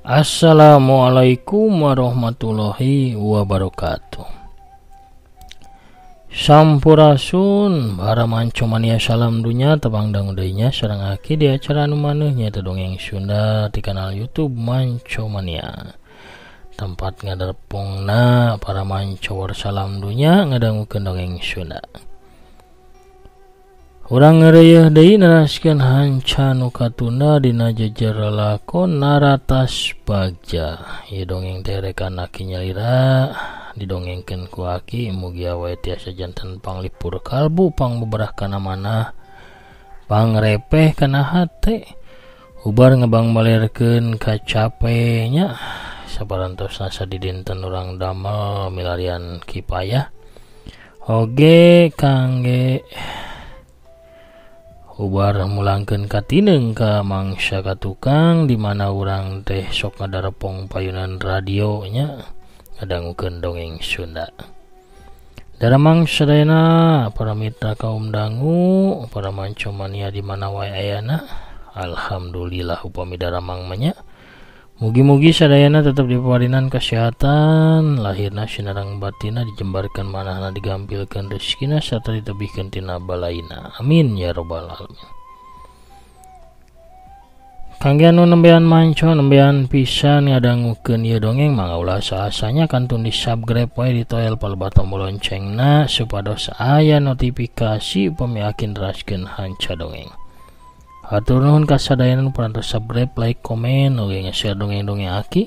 Assalamualaikum warahmatullahi wabarakatuh. Sampurasun bara manco mania salam dunya tebang dangudainya sareng aki di acara anu maneuh nya dongeng Sunda di kanal YouTube Manco Mania. Tempat ngadarpungna para manco salam dunya ngadangukeun dongeng Sunda. Urang ngeureuh deui neraskeun hanca nu katunda dina jejer lakon Naratas Bagja. Ieu dongeng teh rekana aki nyalira didongengkeun ku aki mugi awe tiasa janten panglipur kalbu pangbeberah kana manah pangrepeh kana hate ubar ngebang balerkeun kacape nya sabarantosna sadidinten urang damel milarian kipayah oge kangge ubar mulangkeun katineung ka mangsa katukang di mana urang teh sok ngadarepong payunan radio nya ngadangukeun dongeng Sunda. Daramang sadayana para mitra kaum dangu, para manco mania di mana wae ayana. Alhamdulillah upami daramang mah nya. Mugi-mugi sadayana tetep diparinan kesehatan, lahirna sinareng batina dijembarkeun manahna digampilkeun rezekina sarta ditebihkeun tina balaina. Amin ya rabbal alamin. Kangge anu nembean manco nembean pisan ngadangukeun ieu dongeng mangga ulah saasanya kantun di subscribe wae di toel palebet tombol loncengna supados aya notifikasi upami aki neraskeun hanca dongeng. Hatur nuhun ka sadayana nu parantos subscribe, like, komen, oge nge-share dongeng-dongeng aki.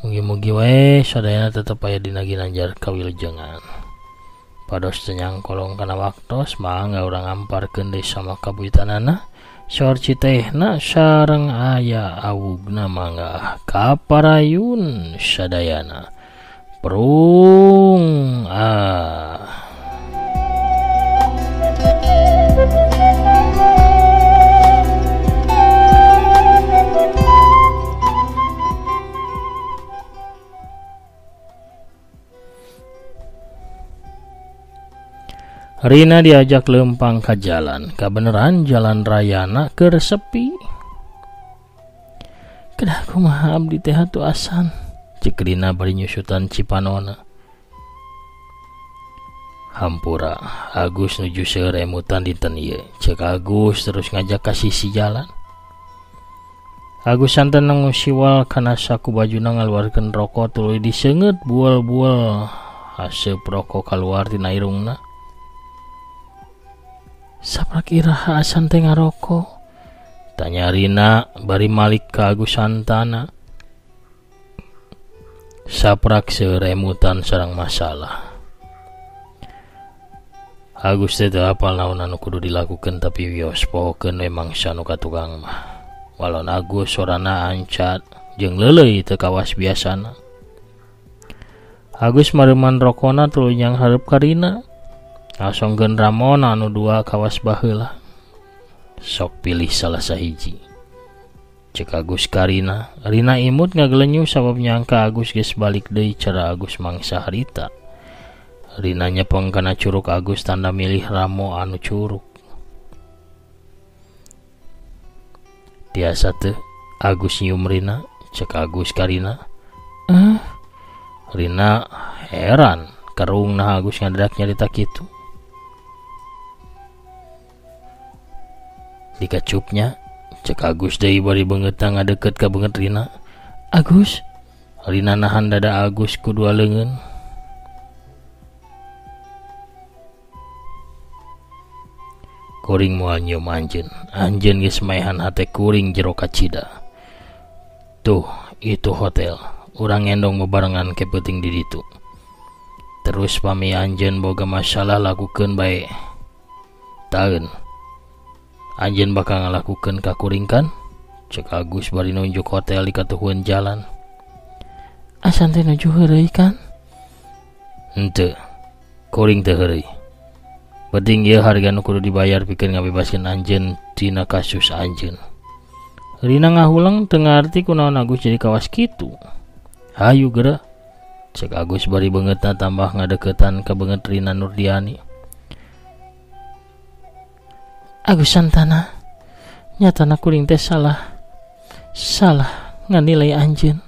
Mugi-mugi wae sadayana tetep aya dina ginanjar kawilujengan. Pados teu nyangkolong kana waktos mangga urang amparkeun deui sama kabuitanana. Saur citehna sareng aya awugna mangga kaparayun sadayana. Prung Rina diajak lempang ka jalan, kabeneran jalan rayana keur sepi. Kedah kumaha abdi teh atuh asan, ceuk Rina bari nyusutan cipanona. Hampura, Agus nuju seueur emutan dinten ieu, ceuk Agus terus ngajak ka sisi jalan. Agus santen ngusiwal kana saku bajuna ngaluarkeun rokok tuluy diseungeut bual-bual haseup rokok kaluar tina irungna. Saprak iraha asan teh ngarokok? Tanya Rina bari malik ka Agus santana. Saprak seueur emutan sareng masalah. Agus teh teu apal naon anu kudu dilakukeun tapi wios pohokeun we mangsa nu katukang mah. Walon Agus sorana ancat jeung leuleuy teu kawas biasana. Agus mareuman rokona tuluy nyang hareup ka Rina. Asongkeun Ramon anu dua kawas baheula. Sok pilih salah sahiji. Cek Agus ka Rina. Rina imut ngagelenyu sabab nyangka Agus geus balik deui cara Agus mangsa harita. Rina nyepeng kana curug Agus tanda milih Ramo anu curug. Tiasa teu Agus nyium Rina. Cek Agus ka Rina. Rina heran kerung nah Agus ngadadak nyarita kitu. Dikacupnya cek Agus deui bari beungeutna ngadeukeut ka beungeut Rina. Agus. Rina nahan dada Agus ku dua leungeun. Kuring moal nyium anjeun. Anjeun geus maehan hate kuring jero kacida. Tuh, itu hotel. Urang endong bebarengan ke peuting di ditu. Terus pami anjeun boga masalah lakukeun bae. Taeun. Anjeun bakal ngalakukeun ka kuring kan? Cek Agus bari nunjuk hotel di katuhun jalan. Asan teh nuju heureuy kan? Henteu. Kuring teu heureuy. Penting ieu harga nu kudu dibayar pikeun ngabebaskeun anjeun tina kasus anjeun. Rina ngahulang teu ngarti kunaon Agus jadi kawas kitu. Hayu geura. Cek Agus bari beungeutna tambah ngadeuketan ka beungeut Rina Nurdiani. Agus santana nyatana kuring teh salah nganilai anjeun.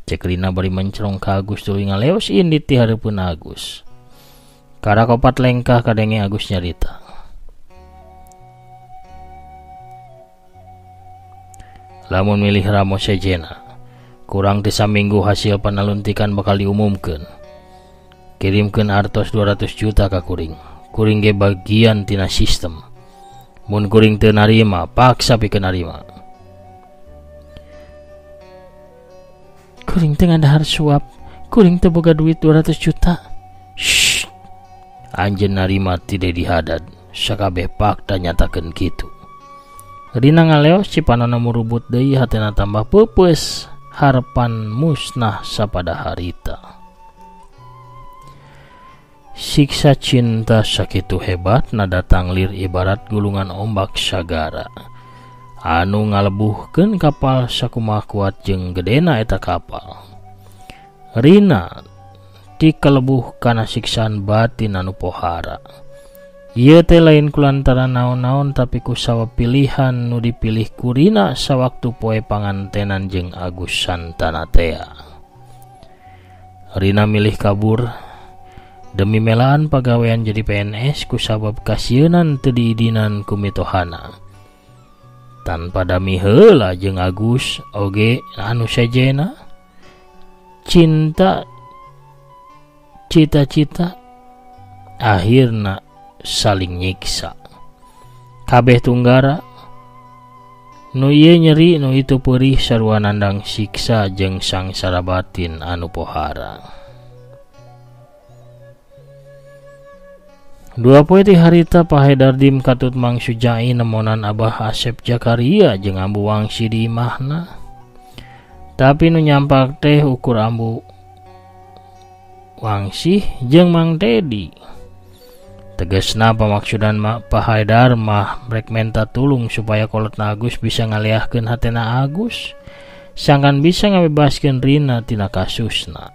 Cek Rina bari mencerong ka Agus tuluy ngaleos indit ti hareupeun Agus. Karakopat lengkah kadenge Agus nyarita. Lamun milih ramo sejena, kurang ti saminggu hasil panaluntikan bakal diumumkeun. Kirimkeun artos 200 juta ka kuring. Kuring ge bagian tina sistem. Mun kuring teu narima, paksa pikeun narima. Kuring teu ngadahar suap, kuring teu boga duit 200 juta. Shh. Anjeun narima tidak dihadad, sakabeh pakda nyatakeun kitu. Rina ngaleos cipanana murubut deui hatena tambah peupeus, harapan musnah sapada harita. Siksa cinta sakitu hebat na datang lir ibarat gulungan ombak sagara. Anu ngalebuhkeun kapal sakumaha kuat jeung gedena eta kapal. Rina dikalebuh kana siksaan batin anu pohara. Ieu teh lain kulantaran naon-naon tapi ku sawa pilihan nu dipilih ku Rina sawaktu poe pangantenan jeung Agus Santana tea. Rina milih kabur demi melaan pagawean jadi PNS ku sabab kasieun teu diidinan ku mitohana. Tanpa dami heula jeung Agus oge anu sejena cinta cita-cita akhirna saling nyiksa. Kabeh tunggara nu ieu nyeri nu itu perih sarua nandang siksa jeung sangsara batin anu pohara. Dua poe ti harita Pahedar dim katut Mang Sujai nemonan Abah Asep Jakaria jeung ambu wangsi di imahna. Tapi nu nyampak teh ukur ambu wangsi jeung Mang Dedi. Tegasna pamaksudan Pahedar mah brek menta tulung supaya kolotna Agus bisa ngaliahkeun hatena Agus, sangkan bisa ngabebaskeun Rina tina kasusna.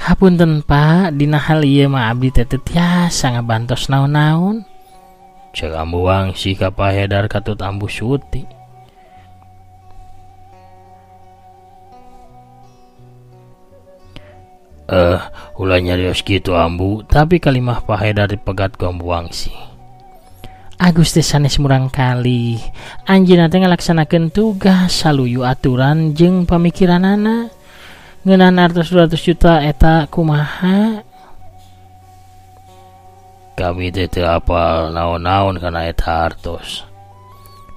Hapunten Pak, dina hal ieu mah abdi teh teu tiasa ngabantos naon-naon. Cek ambu wangsi ka Pahedar katut ambu suti. Ulah nyarios kitu ambu, tapi kalimah Pahedar dipegat ku ambu wangsi. Agus teh sanes murang kali, anjeunna teh ngalaksanakeun tugas saluyu aturan jeung pamikiranana. Ngeunaan artos 200 juta eta kumaha? Kami teh teu apal naon-naon kana eta artos.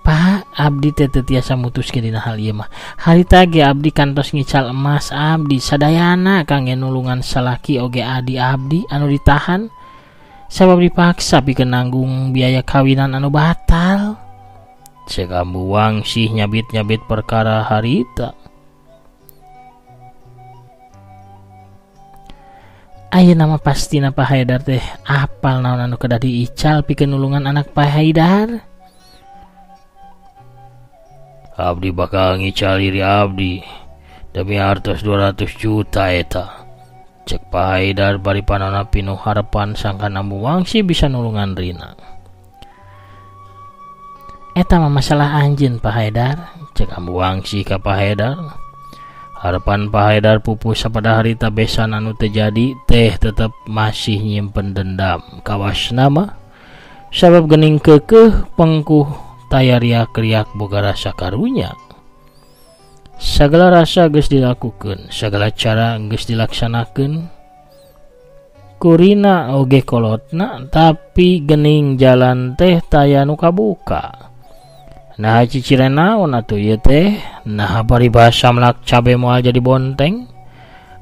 Pak, abdi teh teu tiasa mutuskeun dina hal ieu mah. Harita ge abdi kantos ngical emas abdi sadayana kangge nulungan salaki oge adi abdi anu ditahan sabab dipaksa pikeun nanggung biaya kawinan anu batal. Cek ambu wangsi nyabit-nyabit perkara harita. Ayeuna mah pastina Pahedar teh apal naon anu kedah diical pikeun nulungan anak Pahedar. Abdi bakal ngical diri abdi demi artos 200 juta eta. Cek Pahedar bari panonna pinuh harapan sangkan ambu wangsi bisa nulungan Rina. Eta mah masalah anjeun Pahedar, cek ambu wangsi ka Pahedar. Harapan Pahedar pupus sapada harita besan anu terjadi teh tetap masih nyimpen dendam kawasna mah sabab geuning keukeuh pengkuh taya riak-riak boga rasa karunya. Sagala rasa geus dilakukeun, sagala cara geus dilaksanakeun ku Rina oge kolotna, tapi geuning jalan teh taya nu kabuka. Nah ciciren naon atuh ieu teh? Nah paribasa melak cabe moal jadi bonteng.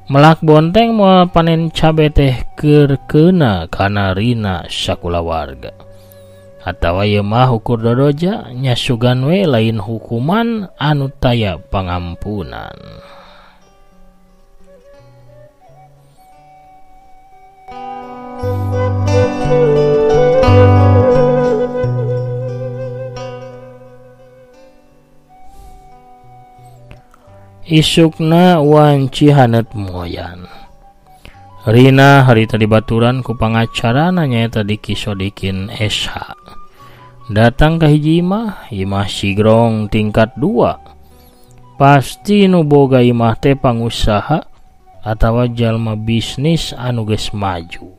Melak bonteng moal panen cabe teh keur keuna kana Rina sakulawarga. Atawa ieu mah ukur dodoja nyasugan we lain hukuman anu taya pangampunan. Isukna wanci hanet moyan. Rina harita dibaturan ku pangacarana nyaeta Dikisodikin SH. Datang ke hiji imah sigrong tingkat 2. Pasti nu boga imah teh pangusaha atawa jalma bisnis anu geus maju.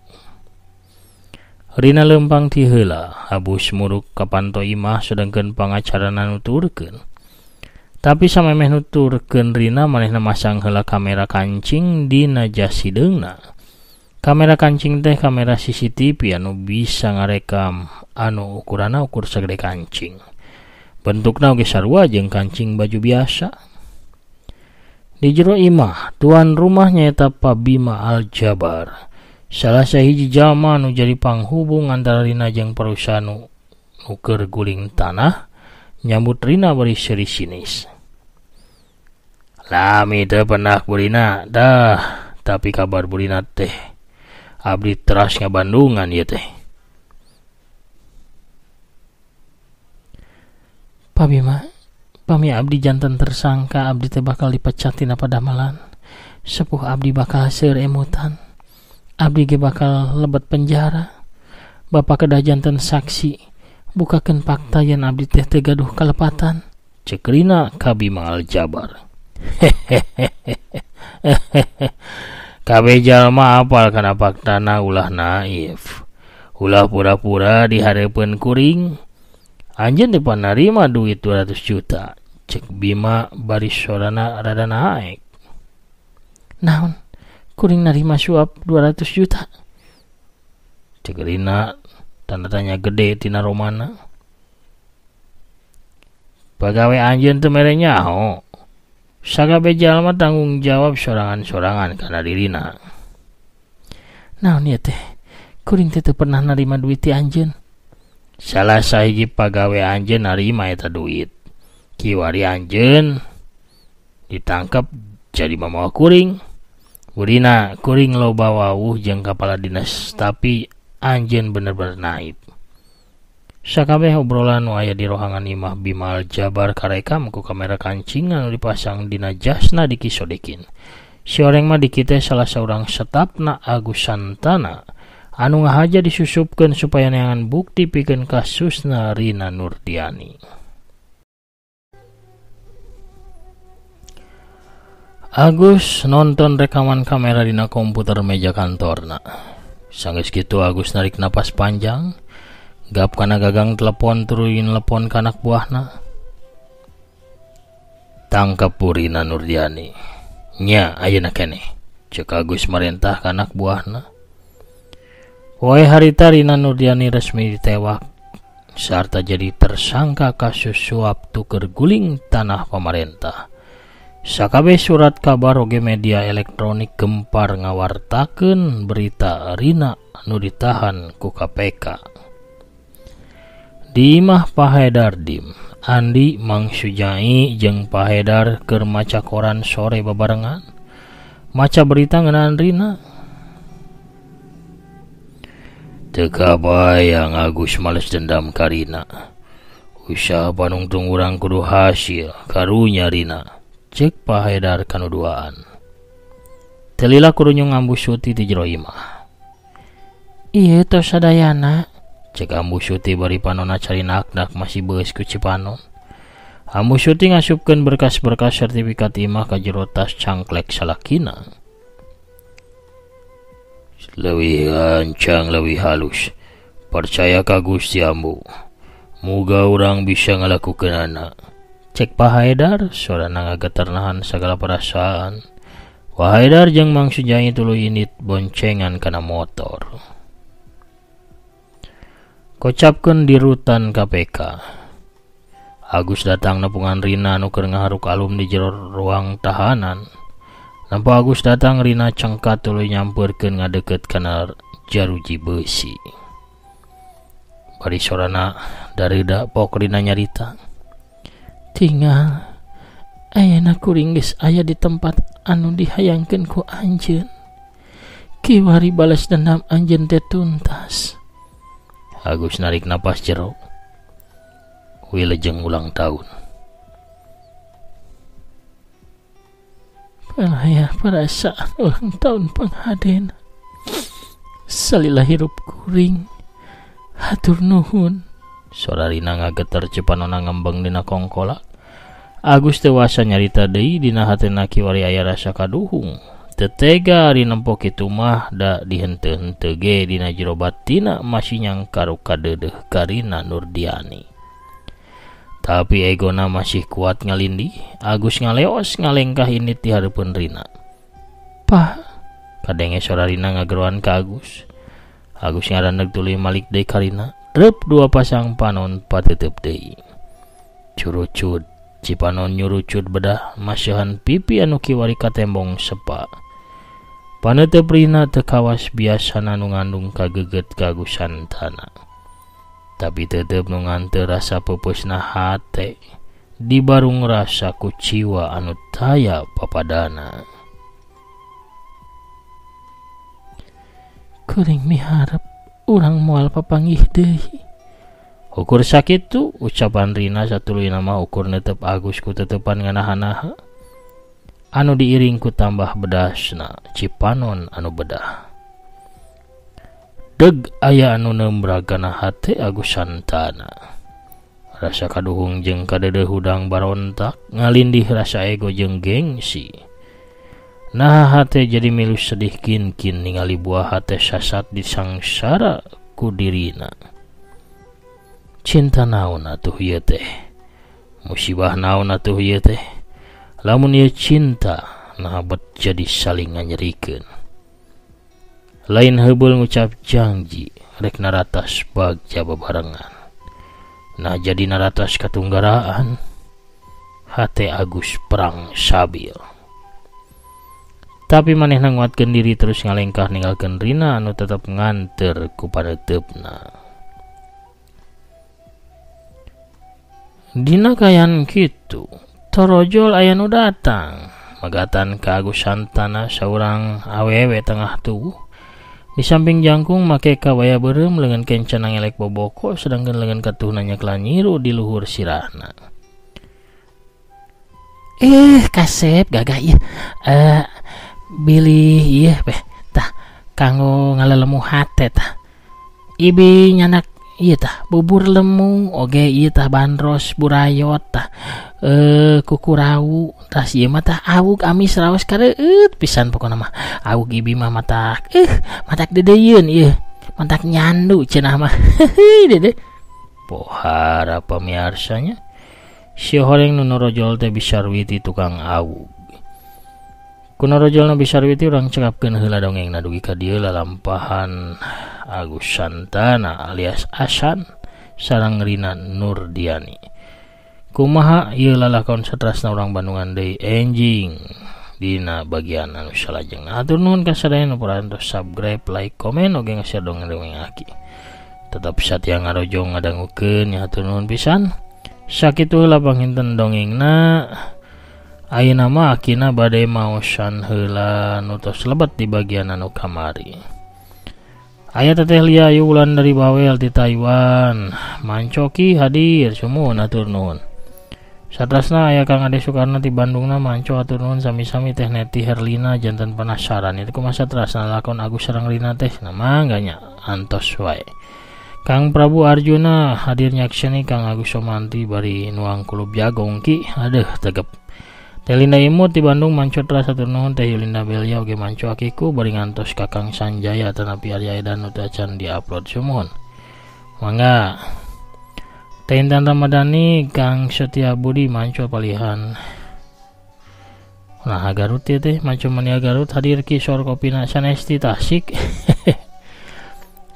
Rina lempang ti heula habus muruk ka panto imah sedengkeun pangacarana nuturkeun. Tapi samemeh nuturkeun Rina manehna masang heula kamera kancing dina jas hideungna. Kamera kancing teh kamera CCTV anu bisa ngarekam anu ukuranna ukur sagede kancing. Bentukna oge sarua jeung kancing baju biasa. Di jero imah, tuan rumah nyaeta Pak Bima Aljabar. Salah sahiji jalma anu jadi panghubung antara Rina jeung perusahaan nu keur guling tanah. Nyambut Rina bari seri sinis. Lami teu pernah burina dah, tapi kabar burina teh abdi teras ngabandungan ieu teh. Pak Bima, pami abdi janten tersangka, abdi teh bakal dipecat tina padamalan. Sepuh abdi bakal seueur emutan. Abdi ge bakal lebet penjara. Bapak kedah janten saksi, bukakeun fakta yen abdi teh teu gaduh kalepatan. Cek Rina ka Bima Aljabar. Kabeh jalma apal kana faktana ulah naif. Ulah pura-pura di hareupeun kuring. Anjeun teh panarima duit 200 juta. Cek Bima bari sorana rada naek. Naon? Kuring narima suap 200 juta? Cek Rina tanda tanya gede tina romana. Pagawe anjeun teu mere nyaho. Sakabeh jalma tanggung jawab sorangan-sorangan kana dirina. Naon ieu teh? Kuring teh teu pernah narima duit ti anjeun. Salah sahiji pagawe anjeun narima eta duit. Kiwari anjeun ditangkap jadi mamawa kuring. Urina kuring loba wawuh jeung kepala dinas, tapi anjeun bener-bener naib. Sakabeh obrolan nu aya di rohangan imah Bima Aljabar karekam ku kamera kancing anu dipasang dina jasna Dikisodikin. Si oreng mah diki teh salah seorang stafna Agus Santana anu ngahaja disusupkeun supaya neangan bukti pikeun kasusna Rina Nurdiani. Agus nonton rekaman kamera dina komputer meja kantorna. Sanggeus kitu Agus narik napas panjang. Gap kana gagang telepon turuin telepon ka anak buahna. Tangkap Rina Nurdiani. Nya ayeuna keneh. Cek Agus marentah ka anak buahna. Poe harita Rina Nurdiani resmi ditewak sarta jadi tersangka kasus suap tuker guling tanah pamarentah. Sakabeh surat kabar oge media elektronik gempar ngawartakeun berita Rina nu ditahan ku KPK. Di imah Pak Haidar Dim, Andi, Mang Sujai jeung Pak Haidar keur maca koran sore babarengan. Maca berita ngeunaan Rina. Teu kabayang Agus males dendam ka Rina. Usaha panungtung urang kudu hasil, karunya Rina. Cek Pak Haidar kanu duaan. Telila kudu ngambu Suti ti jero imah. Ieu tos sadayana. Cek Ambu Suti bari panonna cari nakdak masih beus ku Cipanon. Ambu Suti ngasupkeun berkas-berkas sertifikat imah ka jero tas cangklek salakina. Leuwih gancang, leuwih halus. Percaya ka Gusti Ambu. Muga urang bisa ngalakukeunana. Cek Pak Haidar, sorana ngageternahan segala perasaan. Pak Haidar jeung Mang Sujai tuluy init boncengan kana motor. Kocapkeun di rutan KPK. Agus datang nepungan Rina nu keur ngaharuk alum di jero ruang tahanan. Nampa Agus datang Rina cengkat tuluy nyampeurkeun ngadeukeut kana jaruji beusi. Bari sorana dareuda pok Rina nyarita. Tinggal ayeuna kuring geus aya di tempat anu dihayangkeun ku anjeun. Kiwari balas dendam anjeun teh tuntas. Agus narik napas jero. Wilujeng ulang tahun. Pelaya perasaan ulang tahun pengaden. Salila hirup kuring. Hatur nuhun. Suara Rina ngageter cepanona ngembang dina kongkola. Agus tewasa nyarita deui dina hatena kiwari aya rasa kaduhung. Tetega ari nempo kitu mah da dihenteu-henteu ge dina jero batina masih nyangkaru kadeudeung ka Rina Nurdiani. Tapi egona masih kuat ngalindi. Agus ngaleos ngalengkah ini ti hareupeun Rina. "Pak," kadenge suara Rina ngageruan ka Agus. Agus ngaraneg tuluy malik deui ka Rina. Rep dua pasang panon pateuteub deui. Curucut cipanon nyurucut bedah maseuhan pipi anu kiwari ka tembong sepa. Paneuteub Rina teu kawas biasana nu ngandung kageget kagusan tanah. Tapi tetep nu nganteu rasa pepeusna hate dibarung rasa ku ciwa anu taya papadana. Kuring miharep urang moal papanggih deui. Ukur sakitu ucapan Rina satuluyna mah ukur netep Agus ku tetepan nganaha-naha. Anu diiring ku tambah bedasna cipanon anu bedah. Deg aya anu nembragana hate Agus santana. Rasa kaduhung jeung kadeudeung hudang barontak ngalindih rasa ego jeung gengsi. Nah hate jadi milu sedih kin-kin ningali buah hate sasat disangsara ku dirina. Cinta naon atuh ieu teh? Musibah naon atuh ieu teh? Lamun ieu cinta nah bet jadi saling nganyerikeun. Lain heubeul ngucap janji rek naratas bagja babarengan. Nah jadi naratas katunggaraan. Hate Agus perang sabil. Tapi manehna nguatkeun diri terus ngalengkah ninggalkeun Rina anu tetep nganter ku paneteupna. Dina kayan kitu, torojol aya nu datang. Magatan ka Agus santana saurang awewe tengah tubuh. Di samping jangkung make kawaya beureum leungeun kencan ngelek boboko sedangkan leungeun katuhna nyekla nyiru di luhur sirahna. Kasep gagah ieu. Bilih ieu beh tah kanggo ngalelemu hate tah. Ibi nyanak ieu tah bubur lemu oge ieu tah bandros burayot tah kukurau tah ieu mah tah awuk amis raos kareueut pisan pokona mah awuk ibi mah matak dedeyeun ieu matak nyandu cenah mah dede pohara pamiarsanya si horeng nu norojol teh bisarwiti tukang awuk. Kuna rojolna bisarwiti urang cekapkeun heula dongengna dugi ka dieu lalampahan Agus Santana alias Asan sareng Rina Nurdiani. Kumaha ieu lalakon satrasna urang Bandungan deui enjing dina bagian anu salajengna. Hatur nuhun ka sadaya nu parantos subscribe, like, komen oge nge-share dongeng-dongeng aki. Tetep satya ngarojo ngadangukeun nya hatur nuhun pisan. Sakitu heula panginten dongengna. Ayeuna mah akina bade maosan heula nu tos lebet di bagian anu kamari. Aya teteh Lia Ayu Wulan dari Bawel di Taiwan. Mancoki hadir sumuhun atur nuhun. Satrasna aya Kang Ade Soekarno di Bandungna manco atur nuhun sami-sami Teh Neti Herlina janten penasaran itu kumaha satrasna lakon Agus sareng Rina teh nama ganya antos wae. Kang Prabu Arjuna hadir nyakseni Kang Agus Somanti bari nuang kulub jagong ki adeuh tegep. Teh Linda Imut di Bandung manco tras atur nuhun Teh Yulinda Belia oge manco akiku bari ngantos Kakang Sanjaya tanapi Arya Edan nu teu acan di-upload sumuhun. Mangga. Teh Intan Ramadhani Kang Setia Budi manco palihan. Nah Garut teh manco mania Garut hadir ki sor kopina Sanesti Tasik.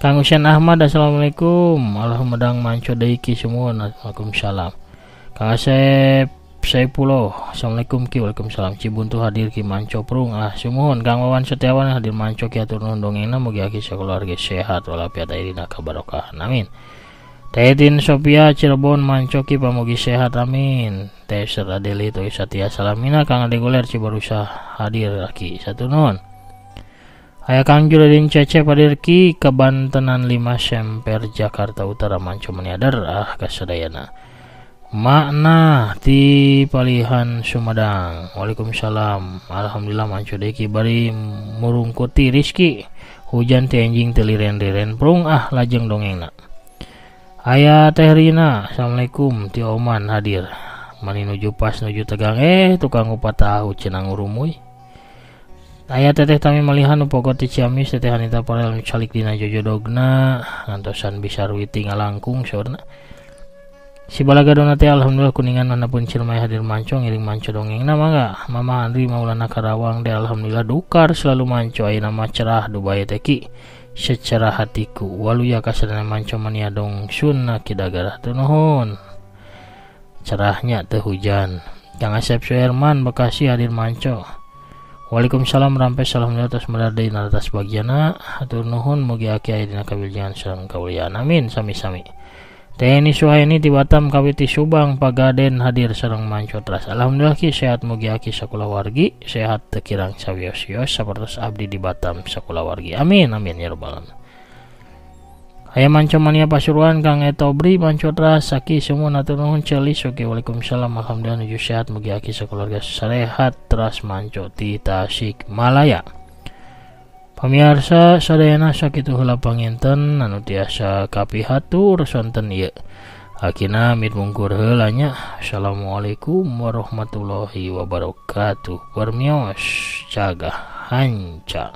Kang Husein Ahmad assalamualaikum. Allahumma dang manco deui ki sumuhun. Waalaikumsalam. Kang Asep Saipullah assalamualaikum ki waalaikumsalam. Cibuntu hadir ki manco prung sumuhun. Kang Wawan Setiawan hadir manco ki atur nuhun dongengna mugi aki sakeluarga sehat walafiat ayeuna kabarokahan amin. Teh Tin Sophia Cirebon manco ki pamugi sehat amin. Teh Seradeli Toy Satya Salamina Kang Ade Goler Cibarusa hadir ki satur nuhun. Aya Kang Juledin Cecep hadir ki Kebantenan 5 Semper Jakarta Utara manco meniadar kasadayana. Makna ti palihan Sumedang. Waalaikumsalam. Alhamdulillah manco deki bari murungkuti rizki. Hujan ti anjing teliren-liren prung lajeng dongengna. Aya Teh Rina, Assalamualaikum ti Oman hadir. Mani nuju pas nuju tegang tukang upat tahu cenah ngurumuy. Aya teteh Tami malihan upogot ti Ciamis teteh Hanita Parel calik dina jojodogna ngantosan bisa ruwiti ngalangkung saurna. Si balaga dona teh alhamdulillah kuningan manapun Cilmay hadir manco ngiring manco dongengna mangga. Mama Andri Maulana Karawang deh alhamdulillah dukar selalu manco ayeuna mah cerah dubaya teki secara hatiku waluya kasadana manco mania dong sunna kidagara teu nuhun. Cerahnya teu hujan. Kang Asep Suherman Bekasi hadir manco. Waalaikumsalam rampes alhamdulillah tos meladai atas bagiana hatur nuhun mugi aki aya dina kawilujengan sareng kawulian amin sami-sami. TNI Suhaini di Batam kawiti Subang Pagaden hadir sareng manco teras. Alhamdulillah ki sehat mugi aki sakulah wargi sehat teu kirang sawios-wios sapertos abdi di Batam sakulah wargi. Amin amin ya rabbal alamin. Aya manco mania Pasuruan Kang Etobri manco teras saki semua atur nuhun celis oke waalaikumsalam alhamdulillah nuju sehat mugi aki sakeluarga sarehat teras manco ti Tasikmalaya. Pamirsa sadayana sakitu heula panginten anu tiasa kapihatur sonten ieu. Akina mid mungkur heula nya. Assalamualaikum warahmatullahi wabarakatuh. Warmios jaga hanca.